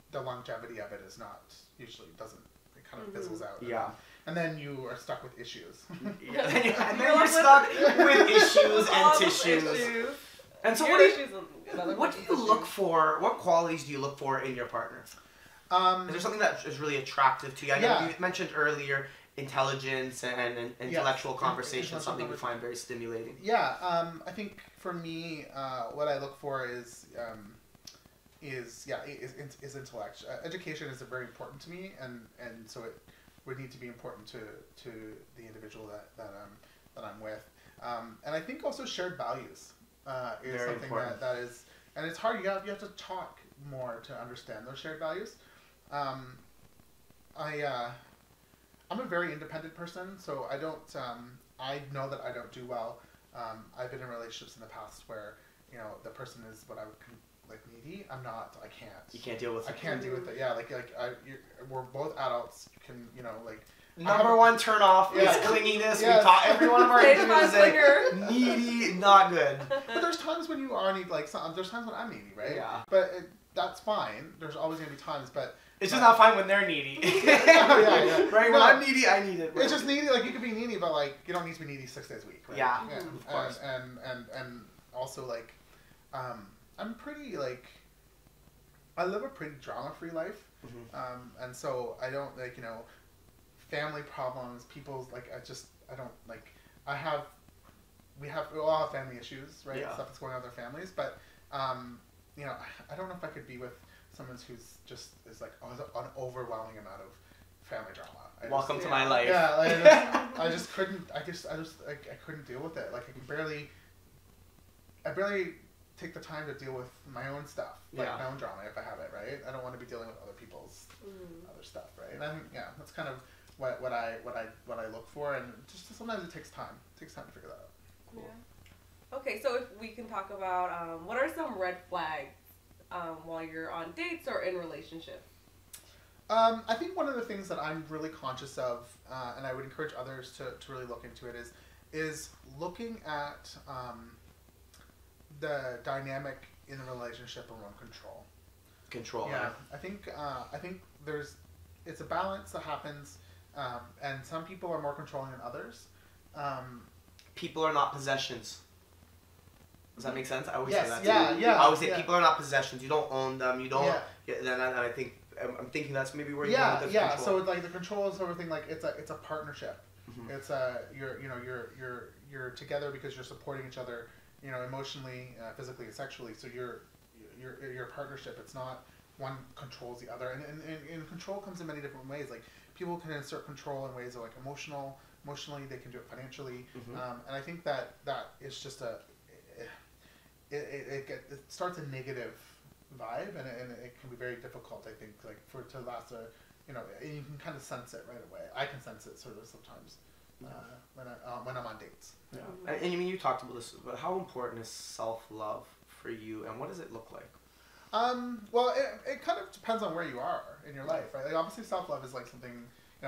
the longevity of it is not. Usually, doesn't. It kind of fizzles out. Yeah. And then you are stuck with issues. Yeah. And then you're stuck with issues and tissues. And so, what do you look for? What qualities do you look for in your partner? Is there something that is really attractive to you? I know you mentioned earlier intelligence and intellectual conversation, something we find very stimulating. Yeah, I think for me, what I look for is intellect. Education is very important to me, and so it would need to be important to the individual that I'm with. And I think also shared values is very something that is, and it's hard. You have to talk more to understand those shared values. I'm a very independent person, so I don't. I know that I don't do well. I've been in relationships in the past where the person is what I would like needy. I'm not. I can't. You can't deal with it. I can't deal with it. Yeah, we're both adults. You can, like. Number one turn off is clinginess. Yes. We taught every one of our dudes Clinger. needy, not good. But there's times when you are needy. There's times when I'm needy, right? Yeah. But that's fine. There's always gonna be times, but. It's just not fine when they're needy. yeah. Right? When I'm needy, I need it. It's just needy. Like, you can be needy, but like you don't need to be needy 6 days a week. Right? Yeah. Of course. And also like, I'm pretty like. I live a pretty drama-free life, and so I don't like family problems. People's like I don't like. We all have family issues, right? Yeah. Stuff that's going on with our families, but I don't know if I could be with someone who's just is like an overwhelming amount of family drama. Welcome to my life. Yeah, like, I just couldn't. I couldn't deal with it. Like I barely take the time to deal with my own stuff, like my own drama if I have it, right? I don't want to be dealing with other people's other stuff, right? And I think that's kind of what I look for, and just sometimes it takes time. It takes time to figure that out. Cool. Yeah. Okay, so if we can talk about what are some red flags while you're on dates or in relationships? I think one of the things that I'm really conscious of, and I would encourage others to really look into it, is looking at the dynamic in a relationship around control. Control. Yeah, I think it's a balance that happens, and some people are more controlling than others. People are not possessions. Does that make sense? I always Yes, say that. yeah. I always say people are not possessions. You don't own them. You don't. Yeah. Then I think I'm thinking that's maybe where you go with the control. So like the control is sort of thing like it's a partnership. It's you're together because you're supporting each other, emotionally, physically, and sexually. So you're a partnership. It's not one controls the other, and control comes in many different ways. Like people can insert control in ways of like emotionally they can do it financially, and I think that is just it starts a negative vibe, and it can be very difficult. I think like for it to last and you can kind of sense it right away. I can sense it sort of sometimes when I'm on dates. Yeah. And I mean, you talked about this, but how important is self-love for you, and what does it look like? Well, it kind of depends on where you are in your life, right? Like obviously self-love is like something,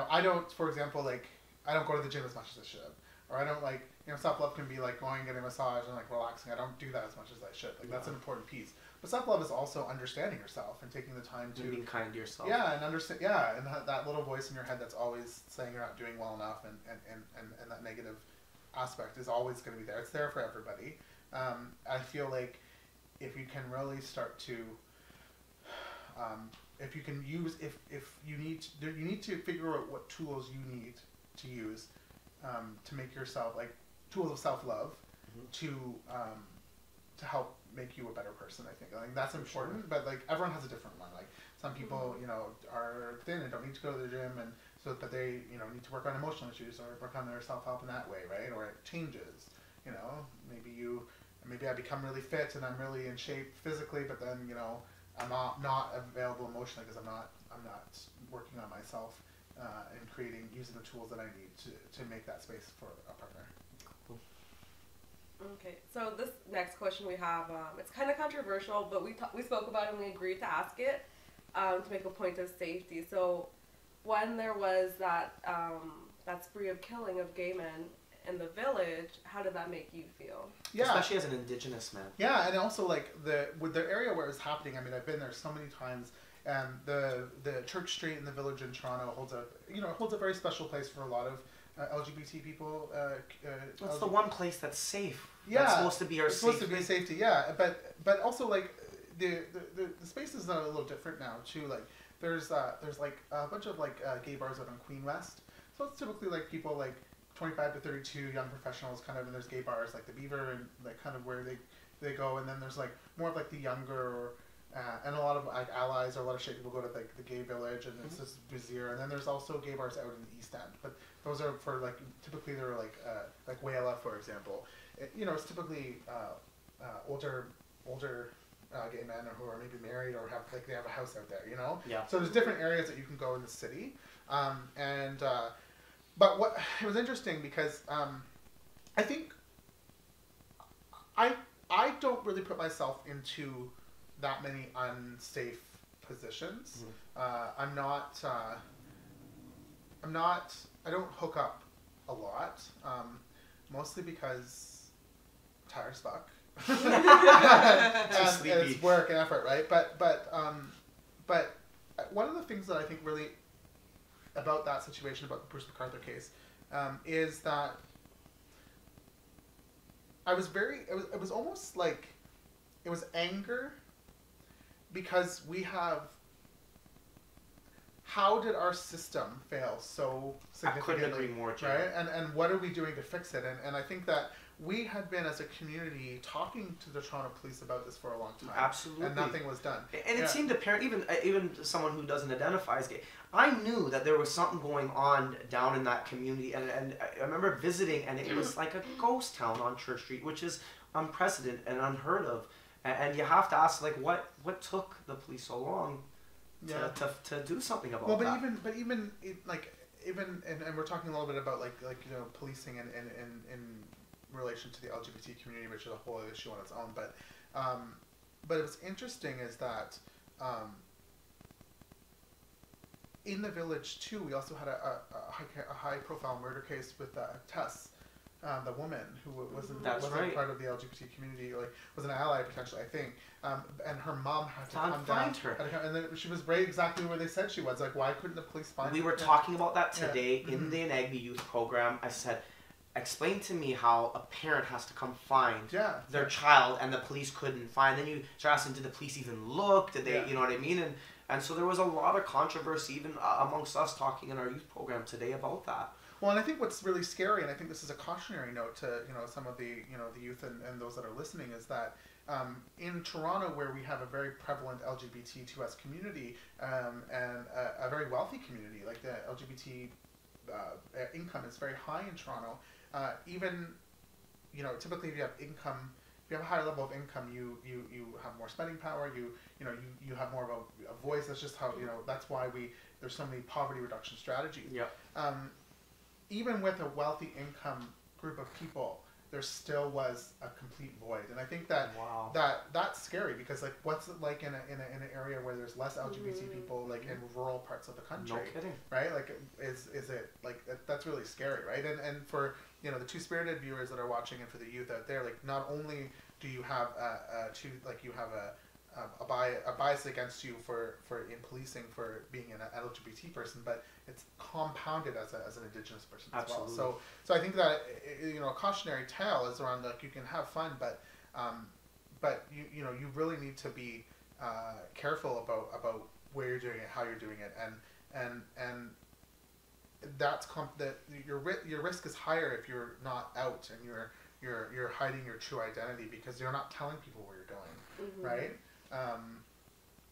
I don't, for example, like, I don't go to the gym as much as I should. Or I don't like, self-love can be like going and getting a massage and like relaxing. I don't do that as much as I should. Like that's an important piece. But self-love is also understanding yourself and taking the time to... And being kind to yourself. Yeah, and understand. Yeah, and that little voice in your head that's always saying you're not doing well enough, and that negative aspect is always going to be there. It's there for everybody. I feel like if you can really start to... if you can use... If you need to figure out what tools you need to use to make yourself... Like, tools of self-love to help make you a better person. I think that's important, but like everyone has a different one. Like some people, are thin and don't need to go to the gym, and so but they, need to work on emotional issues or work on their self-help in that way, right? Or it changes. Maybe I become really fit and I'm really in shape physically, but then I'm not available emotionally because I'm not working on myself and using the tools that I need to make that space for a partner. Okay, so this next question we have, it's kind of controversial, but we spoke about it and we agreed to ask it to make a point of safety. So when there was that spree of killing of gay men in the village, how did that make you feel? Yeah. Especially as an indigenous man. Yeah, and also like with the area where it was happening, I mean, I've been there so many times, and the Church Street in the village in Toronto holds a very special place for a lot of LGBT people. It's the one place that's safe. Yeah, that's supposed to be our it's supposed to be safety. Yeah, but also like the space is a little different now too. Like there's like a bunch of like gay bars out on Queen West. So it's typically like people like 25 to 32 young professionals kind of, and there's gay bars like the Beaver and like kind of where they go, and then there's like more of like the younger. And a lot of like allies or a lot of straight people go to like the gay village, and it's just busier. And then there's also gay bars out in the East End, but those are for like typically they're like Wayla, for example. It's typically older gay men who are maybe married or they have a house out there. Yeah. So there's different areas that you can go in the city, but what it was interesting because I think I don't really put myself into that many unsafe positions. Mm-hmm. I don't hook up a lot, mostly because I'm tired as fuck. And it's work and effort, right? But one of the things that I think really about that situation, about the Bruce MacArthur case, is that it was almost like it was anger, because how did our system fail so significantly? I couldn't agree more, Jay. Right? And what are we doing to fix it? And I think that we had been, as a community, talking to the Toronto police about this for a long time. Absolutely. And nothing was done. And it seemed apparent, even someone who doesn't identify as gay, I knew that there was something going on down in that community. And I remember visiting, and it was like a ghost town on Church Street, which is unprecedented and unheard of. And you have to ask, like, what took the police so long to do something about that? But even and we're talking a little bit about like policing in relation to the LGBT community, which is a whole issue on its own. But what's interesting is that in the village too, we also had a high profile murder case with Tess. The woman who wasn't part of the LGBT community, like was an ally potentially, I think, and her mom had to come down. And then she was right exactly where they said she was. Like, why couldn't the police find her? We were talking about that today in the Inagby Youth Program. I said, explain to me how a parent has to come find their child and the police couldn't find. Then you start asking, did the police even look? Did they, you know what I mean? And so there was a lot of controversy even amongst us talking in our youth program today about that. Well, and I think what's really scary, and I think this is a cautionary note to some of the the youth and those that are listening, is that in Toronto, where we have a very prevalent LGBT2S community and a very wealthy community, like the LGBT income is very high in Toronto. Even typically if you have a higher level of income, you have more spending power. You have more of a voice. That's just how that's why there's so many poverty reduction strategies. Yeah. Even with a wealthy income group of people, there still was a complete void, and I think that that's scary, because like what's it like in an area where there's less LGBT people, like in rural parts of the country? No kidding. Right? Like is it like that's really scary, right? And for the two-spirited viewers that are watching, and for the youth out there, like not only do you have a bias against you for in policing for being an LGBT person, but it's compounded as an Indigenous person as well. So I think that a cautionary tale is around, like, you can have fun, but you really need to be careful about where you're doing it, how you're doing it, and that's your risk is higher if you're not out and you're hiding your true identity, because you're not telling people where you're going, right?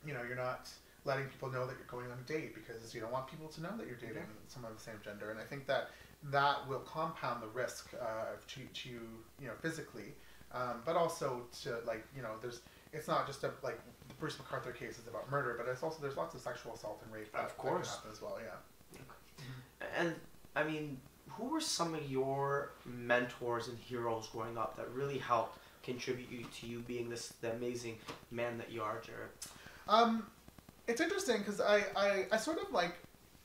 You're not letting people know that you're going on a date, because you don't want people to know that you're dating someone of the same gender. And I think that will compound the risk to you physically, but also to it's not just the Bruce MacArthur case is about murder, but there's lots of sexual assault and rape that can happen as well. And I mean, who were some of your mentors and heroes growing up that really helped contribute to you being the amazing man that you are, Jared? It's interesting, because I sort of like,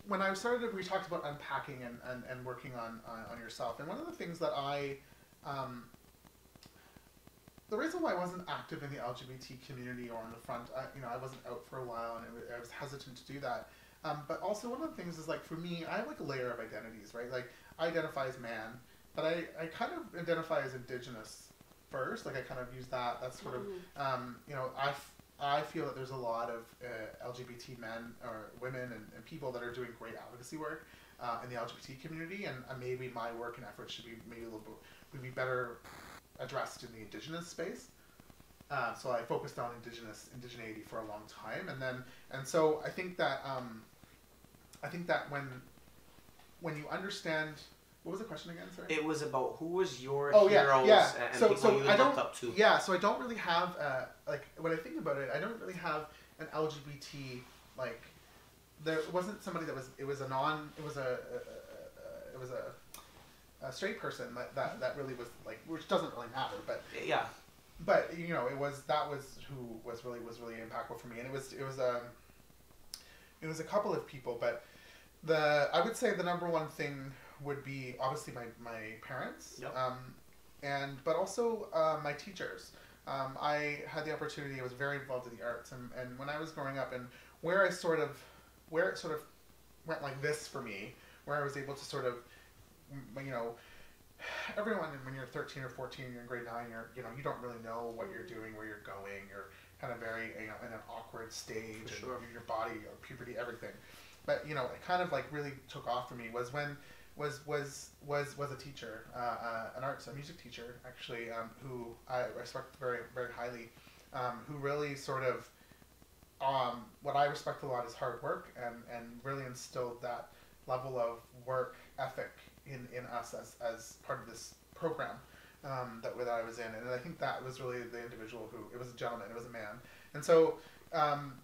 when I started, we talked about unpacking and working on yourself, and one of the things that the reason why I wasn't active in the LGBT community or on the front, I wasn't out for a while, and I was hesitant to do that. But also one of the things is, like, for me, I have like a layer of identities, right? Like, I identify as man, but I kind of identify as Indigenous first. Like, I kind of use that. That's sort of, I feel that there's a lot of LGBT men or women and people that are doing great advocacy work in the LGBT community, and maybe my work and efforts should be would be better addressed in the Indigenous space. So I focused on indigeneity for a long time, and so I think that when you understand. What was the question again? Sorry. It was about who was your heroes and people you looked up to. Yeah, so I don't really have when I think about it, I don't really have an LGBT there wasn't somebody that was a straight person that really was which doesn't really matter, but but you know, that was who was really impactful for me, and it was a couple of people, but I would say the number one thing would be obviously my parents, Yep. But also my teachers. I had the opportunity. I was very involved in the arts, and when I was growing up, and where it sort of went like this for me, where I was able to sort of, you know, everyone when you're 13 or 14, you're in grade 9, you don't really know what you're doing, where you're going. You're kind of very, you know, in an awkward stage, For sure. and your body, your puberty, everything. But you know, it kind of like really took off for me was when was a teacher, a music teacher actually, who I respect very very highly, who really sort of, what I respect a lot is hard work, and really instilled that level of work ethic in us as part of this program, that I was in, and I think that was really the individual who, it was a gentleman, it was a man, and so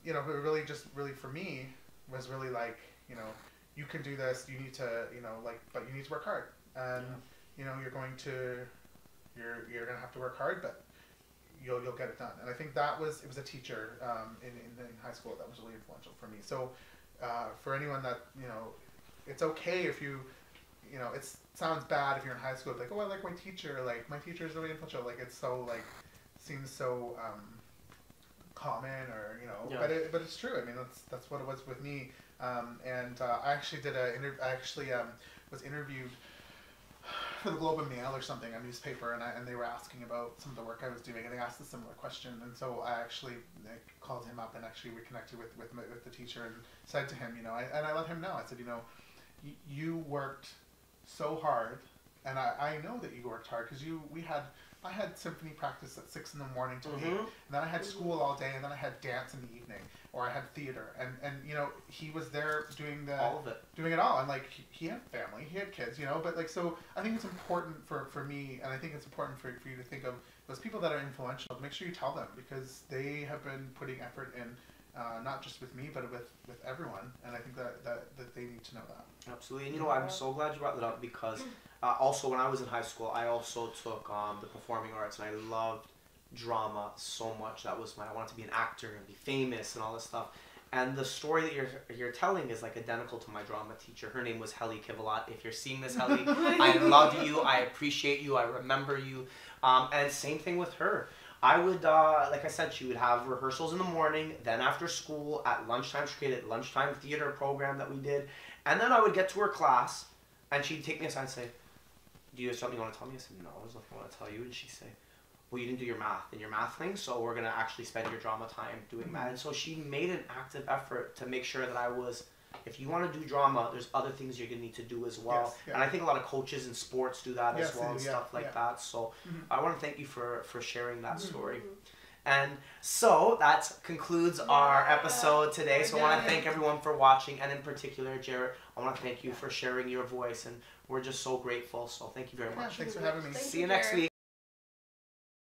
you know, who really for me was really like, you know, you can do this, you need to, you know, like, but you need to work hard, and you know, you're going to have to work hard, but you'll get it done. And I think it was a teacher in high school that was really influential for me. So for anyone that, you know, it's okay if you know, it sounds bad if you're in high school, like, oh, I like my teacher, like my teacher is really influential, like it's so like, seems so common, or you know, but it's true. I mean, that's what it was with me. I actually did was interviewed for the Globe and Mail or something, a newspaper, and they were asking about some of the work I was doing, and they asked a similar question, and so I actually called him up and actually reconnected with the teacher and said to him, you know, and I let him know. I said, you know, you worked so hard, and I know that you worked hard, because I had symphony practice at 6 a.m. till 8, and then I had school all day, and then I had dance in the evening, or I had theater, and you know, he was there doing all of it, doing it all, and like he had family, he had kids, you know, but like, so I think it's important for me, and I think it's important for you to think of those people that are influential. Make sure you tell them, because they have been putting effort in, not just with me, but with everyone, and I think that they need to know that. Absolutely. And you know, I'm so glad you brought that up, because also when I was in high school, I also took the performing arts, and I loved drama so much. I wanted to be an actor and be famous and all this stuff. And the story that you're telling is like identical to my drama teacher. Her name was Helly Kivalat. If you're seeing this, Helly, I love you. I appreciate you. I remember you. And same thing with her. I would, like I said, she would have rehearsals in the morning, then after school, at lunchtime, she created a lunchtime theater program that we did. And then I would get to her class, and she'd take me aside and say, do you have something you want to tell me? I said, no, there's nothing I want to tell you. And she'd say, well, you didn't do your math thing, so we're going to actually spend your drama time doing that. And so she made an active effort to make sure that I was, if you want to do drama, there's other things you're going to need to do as well. Yes, yeah. And I think a lot of coaches in sports do that as well, and stuff like that. So I want to thank you for sharing that story. And so that concludes our episode today. So I want to thank everyone for watching, and in particular, Jarrett, I want to thank you for sharing your voice, and we're just so grateful. So thank you very much. Thanks for having me. See you next week.